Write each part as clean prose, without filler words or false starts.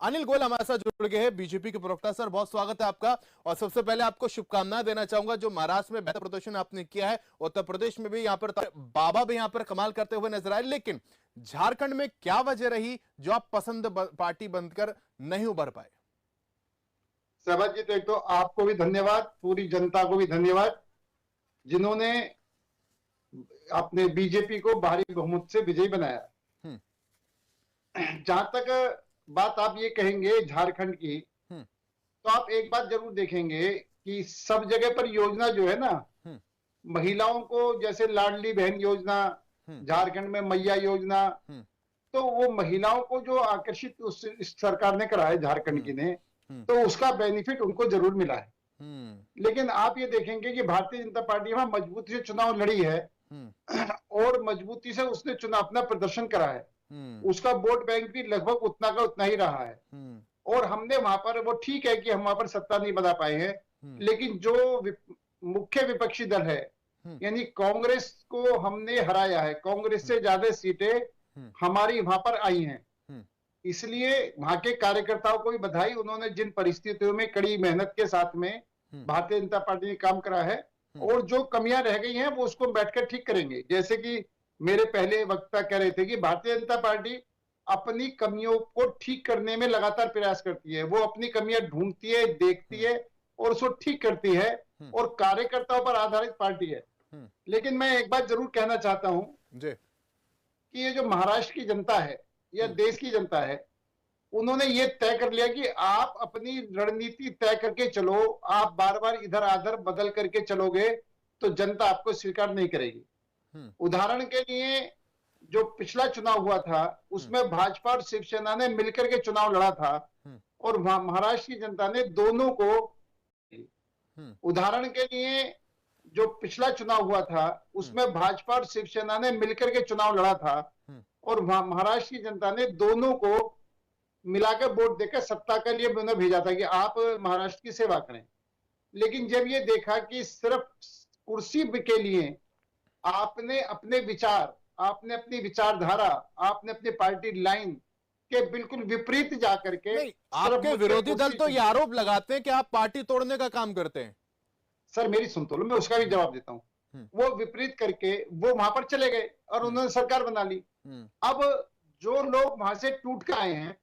अनिल गोयल हमारे साथ जुड़ गए हैं, बीजेपी के प्रवक्ता। सर, बहुत स्वागत है आपका। और सबसे पहले आपको शुभकामनाएं देना चाहूंगा, जो महाराष्ट्र में बेहतर प्रदर्शन आपने किया है, उत्तर प्रदेश में भी यहाँ पर बाबा भी यहाँ पर कमाल करते हुए नजर आए, लेकिन झारखंड में क्या वजह रही जो आप पसंद पार्टी बनकर नहीं उभर पाए? सहबाज जी, तो एक तो आपको भी धन्यवाद, पूरी जनता को भी धन्यवाद, जिन्होंने अपने बीजेपी को भारी बहुमत से विजयी बनाया। जहां तक बात आप ये कहेंगे झारखंड की, तो आप एक बात जरूर देखेंगे कि सब जगह पर योजना जो है ना, महिलाओं को, जैसे लाडली बहन योजना, झारखंड में मैया योजना, तो वो महिलाओं को जो आकर्षित उस सरकार ने करा है झारखंड की ने, तो उसका बेनिफिट उनको जरूर मिला है। लेकिन आप ये देखेंगे कि भारतीय जनता पार्टी वहां मजबूती से चुनाव लड़ी है और मजबूती से उसने चुनाव अपना प्रदर्शन करा है। उसका वोट बैंक भी लगभग उतना का उतना ही रहा है। और हमने वहां पर, वो ठीक है कि हम वहां पर सत्ता नहीं बना पाए हैं, लेकिन जो मुख्य विपक्षी दल है यानी कांग्रेस को हमने हराया है। कांग्रेस से ज्यादा सीटें हमारी वहां पर आई हैं। इसलिए वहां के कार्यकर्ताओं को भी बधाई, उन्होंने जिन परिस्थितियों में कड़ी मेहनत के साथ में भारतीय जनता पार्टी ने काम करा है, और जो कमियां रह गई हैं वो उसको बैठकर ठीक करेंगे। जैसे कि मेरे पहले वक्ता कह रहे थे कि भारतीय जनता पार्टी अपनी कमियों को ठीक करने में लगातार प्रयास करती है। वो अपनी कमियां ढूंढती है, देखती है और उसको ठीक करती है, और कार्यकर्ताओं पर आधारित पार्टी है। लेकिन मैं एक बात जरूर कहना चाहता हूं कि ये जो महाराष्ट्र की जनता है या देश की जनता है, उन्होंने ये तय कर लिया कि आप अपनी रणनीति तय करके चलो। आप बार बार इधर आधर बदल करके चलोगे तो जनता आपको स्वीकार नहीं करेगी। उदाहरण के लिए, जो पिछला चुनाव हुआ था उसमें भाजपा और शिवसेना ने मिलकर के चुनाव लड़ा था, और महाराष्ट्र की जनता ने दोनों को, उदाहरण के लिए, जो पिछला चुनाव हुआ था उसमें भाजपा और शिवसेना ने मिलकर के चुनाव लड़ा था, और महाराष्ट्र की जनता ने दोनों को मिलाकर वोट देकर सत्ता के लिए उन्हें भेजा था कि आप महाराष्ट्र की सेवा करें। लेकिन जब ये देखा कि सिर्फ कुर्सी के लिए आपने अपने विचार, आपने अपनी विचारधारा, आपने अपनी पार्टी लाइन के बिल्कुल विपरीत जाकर के, आपके विरोधी दल तो ये आरोप लगाते हैं कि आप पार्टी तोड़ने का काम करते हैं। सर मेरी सुन तो लो, मैं उसका भी जवाब देता हूं। वो विपरीत करके वो वहां पर चले गए और उन्होंने सरकार बना ली। अब जो लोग वहां से टूट के आए हैं,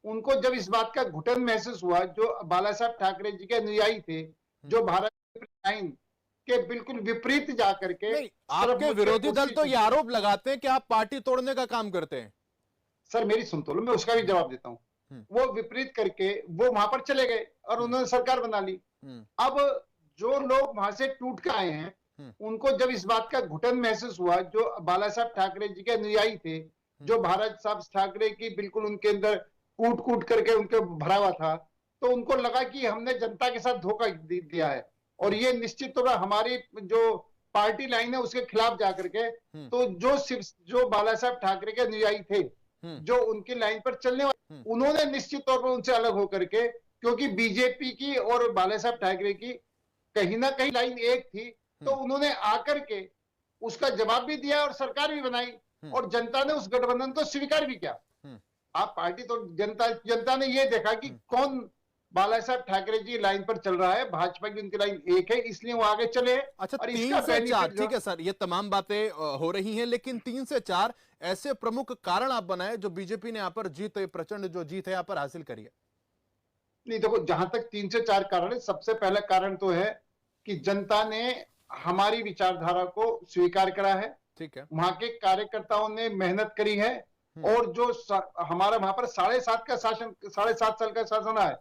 उनको जब इस बात का घुटन महसूस हुआ, जो बाला साहब ठाकरे जी के अनुयायी थे, जो भारत आइन के बिल्कुल विपरीत जाकर के, आपके विरोधी दल तो ये आरोप लगाते हैं कि आप पार्टी तोड़ने का काम करते हैं। सर मेरी सुन तो लो, मैं उसका भी जवाब देता हूं। वो विपरीत करके वो वहां पर चले गए और उन्होंने सरकार बना ली। अब जो लोग वहां से टूट के आए हैं, उनको जब इस बात का घुटन महसूस हुआ, जो बाला साहब ठाकरे जी के अनुयायी थे, जो भारत साहब ठाकरे की बिल्कुल उनके अंदर कूट कूट करके उनके भरा हुआ था, तो उनको लगा कि हमने जनता के साथ धोखा दिया है, और ये निश्चित तौर पर हमारी जो पार्टी लाइन है उसके खिलाफ जाकर के, तो जो बाला साहब ठाकरे के अनुयायी थे, जो उनकी लाइन पर चलने वाले, उन्होंने निश्चित तौर पर उनसे अलग होकर के, क्योंकि बीजेपी की और बाला साहब ठाकरे की कहीं ना कहीं लाइन एक थी, तो उन्होंने आकर के उसका जवाब भी दिया और सरकार भी बनाई, और जनता ने उस गठबंधन को स्वीकार भी किया। आप पार्टी तो जनता ने ये देखा कि कौन बाला साहब ठाकरे जी लाइन पर चल रहा है, भाजपा की उनकी लाइन एक है, इसलिए वो आगे चले। अच्छा, 3 से 4, ठीक है सर, ये तमाम बातें हो रही हैं, लेकिन 3 से 4 ऐसे प्रमुख कारण आप बनाए जो बीजेपी ने यहाँ पर प्रचंड जो जीत है यहाँ पर हासिल करी है। नहीं देखो, जहां तक 3 से 4 कारण है, सबसे पहला कारण तो है कि जनता ने हमारी विचारधारा को स्वीकार करा है। ठीक है, वहां के कार्यकर्ताओं ने मेहनत करी है, और जो हमारा वहां पर 7.5 साल का शासन है,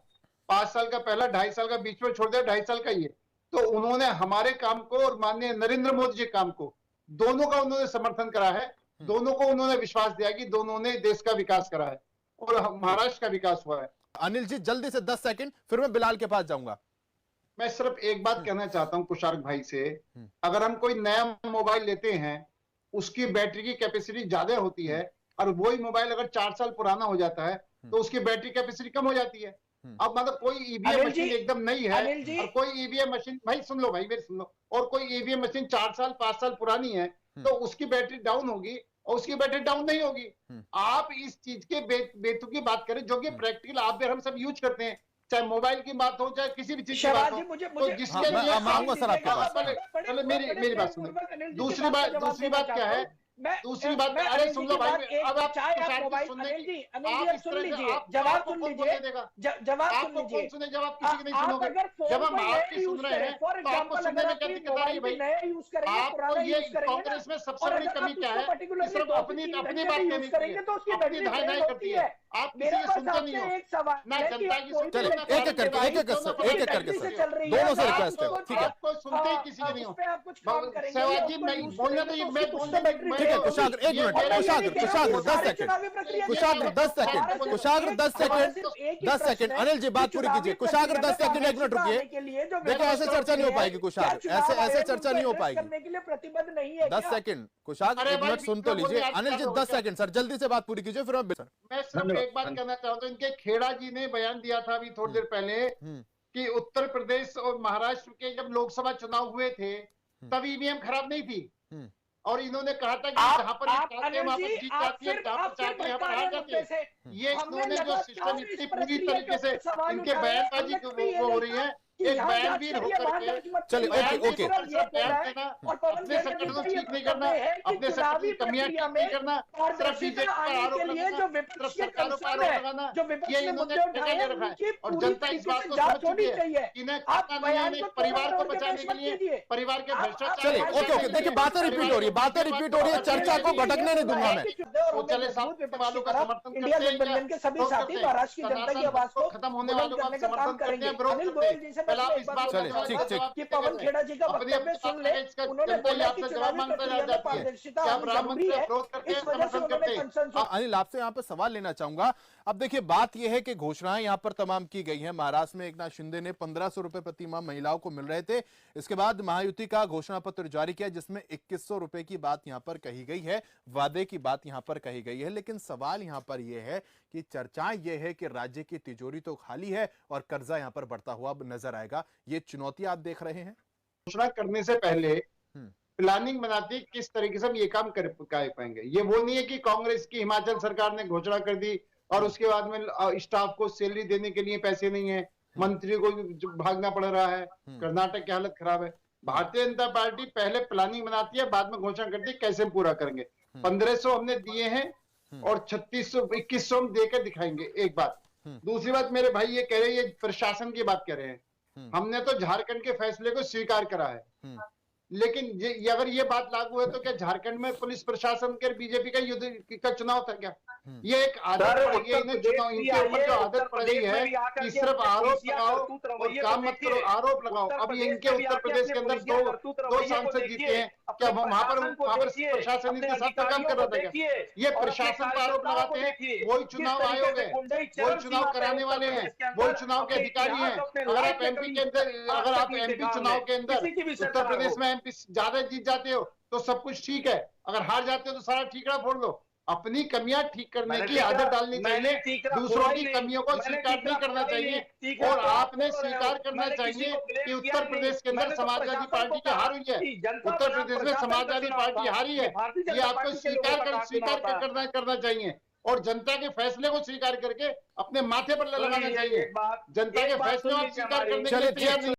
5 साल का पहला, 2.5 साल का बीच में छोड़ दिया, 2.5 साल का ये, तो उन्होंने हमारे काम को और माननीय नरेंद्र मोदी जी काम को, दोनों का उन्होंने समर्थन करा है। दोनों को उन्होंने विश्वास दिया कि दोनों ने देश का विकास करा है और महाराष्ट्र का विकास हुआ है। अनिल जी, जल्दी से 10 सेकंड, फिर मैं बिलाल के पास जाऊंगा। मैं सिर्फ एक बात कहना चाहता हूं कुशारक भाई से, अगर हम कोई नया मोबाइल लेते हैं, उसकी बैटरी की कैपेसिटी ज्यादा होती है, और वही मोबाइल अगर 4 साल पुराना हो जाता है तो उसकी बैटरी कैपेसिटी कम हो जाती है। अब मतलब कोई ईवीएम मशीन एकदम नई है, और कोई ईवीएम मशीन, भाई सुन लो, भाई मेरे सुन लो, और कोई ईवीएम मशीन 4 साल 5 साल पुरानी है, तो उसकी बैटरी डाउन होगी और उसकी बैटरी डाउन नहीं होगी। आप इस चीज के बेतुकी बात करें जो कि प्रैक्टिकल आप भी हम सब यूज करते हैं, चाहे मोबाइल की बात हो चाहे किसी भी चीज की बात हो। तो जिसके लिए आऊंगा सर आपके पास। पहले मेरी बात सुनिए। दूसरी बात क्या है, दूसरी बात, अरे सुन लो भाई, अब आप सुनने की आप इस तरह से जवाब आपको सुन कौन लीजिए, सुनने देगा? जवाब सुन आपको लीजिए। कौन सुने जब आप किसी की नहीं आप सुनोगे? अगर फोन जब हम को आपकी नया सुन यूज रहे करें, हैं फॉर तो आपको एग्जांपल सुनने अगर में क्या अपनी दिक्कत आ रही है मोबाइल भाई? की नया यूज करेंगे, आपको पुराना ये यूज करेंगे ना, कांग्रेस में सबसे और बड़ी अगर कमी आप क्या उसको है कि पर्टिकुलरली सिर्फ 2 अपनी से 3 अपनी घंटे बात भी कहनी यूज करेंगे तो उसकी अपनी बैटरी धाय नहीं ड्रेन करती होती है। है। आप किसी मेरे की पास सुनते नहीं आपसे हो, एक सवाल ना है कि जनता आप की कोई सुनते भी हो, चलिए ना एक एक करके पार्टी एक एक दोनों एक एक करके बैटरी से सर, चल रही है, दोनों से आप रिक्वेस्ट है, उसको ठीक है। आपको सुनते ही किसी की नहीं उस हो। पे आप कुछ काम करेंगे, सहवाग या जी, उसको मैं यूज बोलना करेंगे तो तो मैं उसकी कुछ बोलने तो बैटरी ठीक है ड्रेन होगी। कुशाग्र, एक ये मिनट, मेरा- कुशाग्र ये कुशाग्र 10 सारे सेकंड, चुनावी प्रक्रिया कुशाग्र 10 सेकंड, कुशाग्र 10 सेकंड, 10 सेकंड, अनिल जी बात पूरी कीजिए। कुशाग्र 10 सेकंड, एक मिनट रुकिए। देखिए ऐसे चर्चा नहीं हो पाएगी कुशाग्र, ऐसे चर्चा नहीं हो पाएगी। करने के लिए प्रतिबद्ध नहीं है 10 सेकंड कुशाग्र, अरे एक भाई, मिनट सुन तो बीच में लीजिए। बोलने अनिल जी आता 10 सेकंड सर, जल्दी से बात पूरी कीजिए फिर हम मैं सिर्फ एक बात कहना चाहता हूँ। इनके खेड़ा जी ने बयान दिया था अभी थोड़ी देर पहले कि उत्तर प्रदेश और महाराष्ट्र के जब लोकसभा चुनाव हुए थे तब ईवीएम खराब नहीं थी, और इन्होंने कहा था कि जहां पर ये चाहते हैं वहां पर जीत जाती है, जहां पर चाहते हैं यहाँ पर हार जाती है। ये इन्होंने जो सिस्टम इतनी पूरी तरीके से इनके बयानबाजी वो हो रही है, एक बयानवीर होकर के चलिए, ओके, बयान देना, अपने संगठन को ठीक नहीं करना, अपने संगठन की कमियां ठीक नहीं करना, सिर्फ बीजेपी पर आरोप लगाना, सिर्फ सरकारों पर आरोप लगाना, ये इन्होंने ठेका ले रखा है। और जनता इस बात को समझ चुकी है कि इन्हें खाता नहीं है, इन्हें परिवार को बचाने के लिए परिवार के भ्रष्टाचार। चलिए ओके ओके, देखिए बातें रिपीट हो रही है, बातें रिपीट हो रही है, चर्चा को भटकने नहीं दूंगा मैं। वो चले साथ वालों का समर्थन इंडिया करते हैं, गठबंधन के सभी साथी महाराष्ट्र की जनता की आवाज को खत्म होने वालों का करने का काम समर्थन करते करेंगे। हैं, विरोध अनिल करते गोयल हैं। जी से पहले आप बस इस एक बात बात चलिए, ठीक, ठीक। कि पवन खेड़ा जी का वक्तव्य सुन ले। उन्होंने बोला कि चुनावी प्रक्रिया में पारदर्शिता आनी जरूरी है, इस वजह से उन्होंने कंसंट्रेट। अनिल आपसे यहाँ पर सवाल लेना चाहूंगा। अब देखिए बात यह है कि घोषणाएं यहाँ पर तमाम की गई हैं। महाराष्ट्र में एकनाथ शिंदे ने 1500 रुपए प्रति माह महिलाओं को मिल रहे थे। इसके बाद महायुति का घोषणा पत्र जारी किया जिसमें 2100 रुपए की बात यहाँ पर कही गई है, वादे की बात यहाँ पर कही गई है। लेकिन सवाल यहाँ पर यह है कि चर्चाएं यह है कि राज्य की तिजोरी तो खाली है और कर्जा यहाँ पर बढ़ता हुआ नजर आएगा। ये चुनौती आप देख रहे हैं? घोषणा करने से पहले प्लानिंग बनाती किस तरीके से हम ये काम कर पाएंगे। ये वो नहीं है कि कांग्रेस की हिमाचल सरकार ने घोषणा कर दी और उसके बाद में स्टाफ को सैलरी देने के लिए पैसे नहीं है, मंत्री को भागना पड़ रहा है, कर्नाटक की हालत खराब है। भारतीय जनता पार्टी पहले प्लानिंग बनाती है, बाद में घोषणा करती है कैसे हम पूरा करेंगे। 1500 हमने दिए हैं और 3600 2100 हम देकर दिखाएंगे, एक बात। दूसरी बात, मेरे भाई ये कह रहे हैं, ये प्रशासन की बात कर रहे हैं। हमने तो झारखंड के फैसले को स्वीकार करा है, लेकिन ये अगर ये बात लागू है तो क्या झारखंड में पुलिस प्रशासन के बीजेपी का युद्ध का चुनाव था क्या? ये एक आदत पड़ गई है चुनाव, इनके ऊपर जो आदत पड़ गई है कि सिर्फ आरोप लगाओ और काम मत करो, आरोप लगाओ। अभी इनके उत्तर प्रदेश के अंदर दो सांसद जीते हैं, क्या वहां पर प्रशासन इनके साथ काम कर रहा था क्या? ये प्रशासन पर आरोप लगाते हैं, वही चुनाव आयोग है, वही चुनाव कराने वाले हैं, वही चुनाव के अधिकारी हैं। अगर आप एमपी के अंदर, अगर आप एमपी चुनाव के अंदर उत्तर प्रदेश में एमपी ज्यादा जीत जाते हो तो सब कुछ ठीक है, अगर हार जाते हो तो सारा ठीकरा फोड़ लो। अपनी कमियां ठीक करने की आदत डालनी चाहिए, दूसरों की कमियों को स्वीकार नहीं करना चाहिए। और आपने स्वीकार करना चाहिए कि उत्तर प्रदेश के अंदर समाजवादी पार्टी की हार हुई है, उत्तर प्रदेश में समाजवादी पार्टी हारी है, ये आपको स्वीकार करना चाहिए और जनता के फैसले को स्वीकार करके अपने माथे पर लगाना चाहिए। जनता के फैसले को स्वीकार करने के लिए तैयार नहीं।